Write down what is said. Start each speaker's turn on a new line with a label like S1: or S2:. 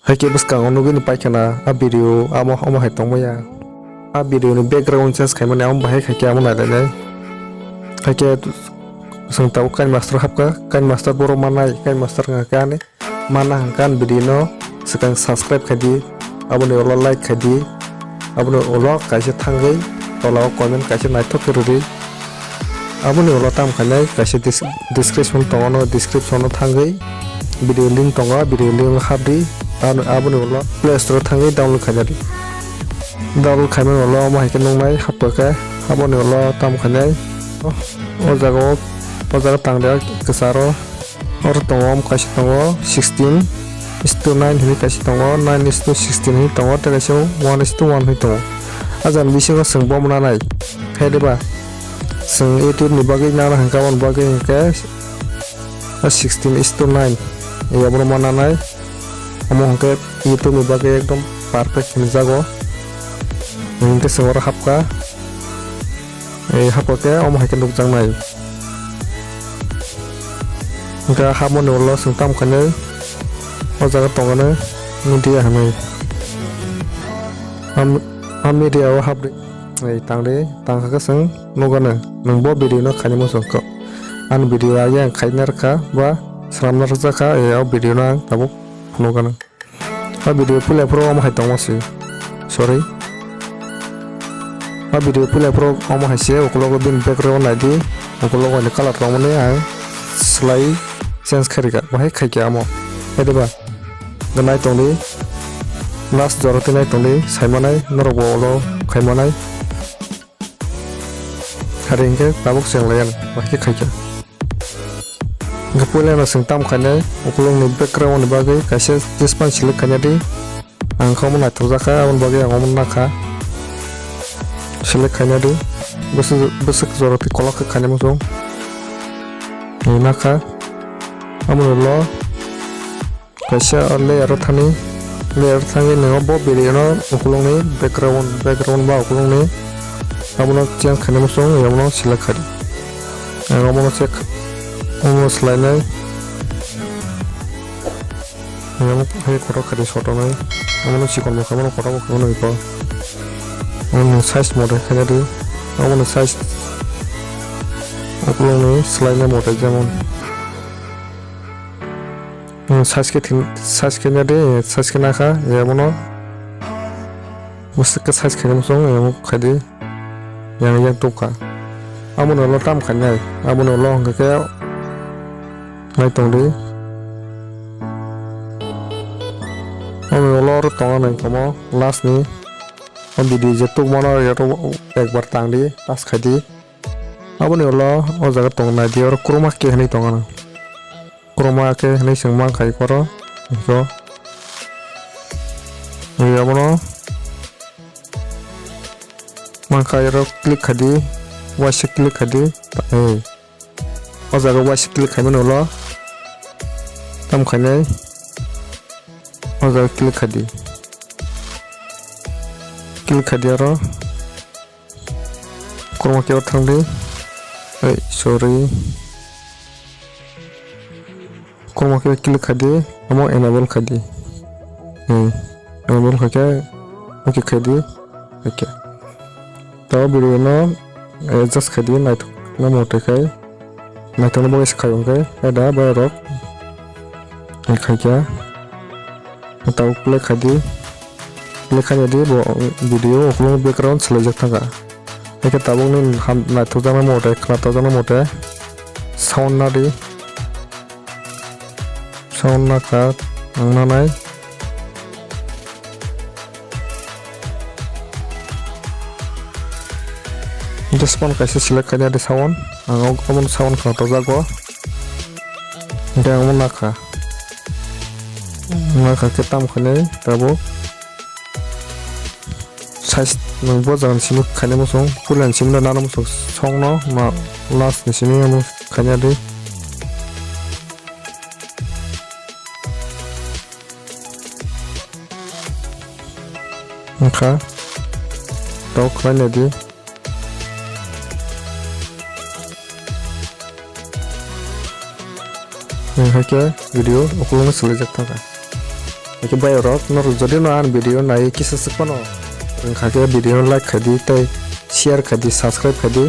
S1: Haike bwskango nugui ni paikana video amo hai tongmaya video ni background change khaimani amo bahai khaike amo nailai haike sung tau kain master hapka kain master boro manai kain master ngakani mana hangkan video no sekang subscribe khadi abone olo like khadi abone olo kaisa thangai tolao comment kaisa naithok keruri abone olo tam khanai kaisa description tongono description no thangai video link tongo video link habdi abone olo play store thangai download khajari download khaimani olo amo haike nongnai hapka abone olo tam khanai o jaga tangda kesaro or tongo kaisa tongo 16:9 hini kaisa tongo 9:16 hini tongo te kaisa 1:1 hini tongo ajan bisingo sengbo mananai haideba seng youtube ni bagi nana hangkamon bagi hingke 16:9 yabro mananai amo hangke youtube ni bagi ekdom perfect hini jago hingke sengora hapka hapka amo haike nukjang nai hingke hamoni ulo sengtam khanai o jaga tongone media hamai media o habri tangka seng nogane nungbo video no khani musoko an video aya khainar ka ba salamnar jaka o video na tabo nogane a video pula pro am hai tongmosi sorry a video pula pro am hai se okologo bin background naidi okologo ni color ramone a slai change kharika bahai khaike amo edeba ganai tongli last joroti nai tongli saimanai norobo olo khaimanai haringke tabuk senglayan bahai khaike gapule na sengtam khanai okolong ni background ni bagai kaise dispan select khanyadi ang khamon na tujaka amon bagai amon nakha select khanyadi besek joroti kolok khanyam song ni nakha amon lo kaisa layer thangi nengo bo video no okolong ni background ba okolong ni amono change khanyam song amono select khadi amono check amono slide nai amono hai koto khadi photo nai amono sikon mo amono koto mo kono ipo amono size mode khanyadi amono size okolong ni slide nai mode jamon size ke nyade size ke nakha yamono musik ke size khanyam song yamo khadi yang tuka amono lo tam khanyai amono lo ngake nai tongdi amono lo ro tonga nai komo last ni video je tuk mono yato ekbar tangdi pas khadi amono lo o jaga tong nai di or chroma ke hani tonga na chroma ke hani sengmang khai koro so yamono mangkayro click khadi wash click khadi o jaga wash click khaimani ulo tam khanai o jaga click khadi aro chroma ke thangdi sorry chroma ke click khadi amo enable khadi enable khake okay khadi okay to video no just khadi naithok na mote khai naithok no voice khai ongkai ada barok khaikya taw play khadi lekhanya di video oklong background selajak thanga eke tabung ni naithok jana mote khata jana mote sound na di sound na ka nangnai Despon kaisa select kanya di sound amon sound khata jago amon nakha ke tam khane tabo size nungbo jan simu khane musong pulan simna nana musong song no ma last ni simi amu khanya di nakha to khane di haike video okolong selajak thaka Oke bayo rok nor jodi no an video nai kisa sakpano rengka ke video like khadi tai share khadi subscribe khadi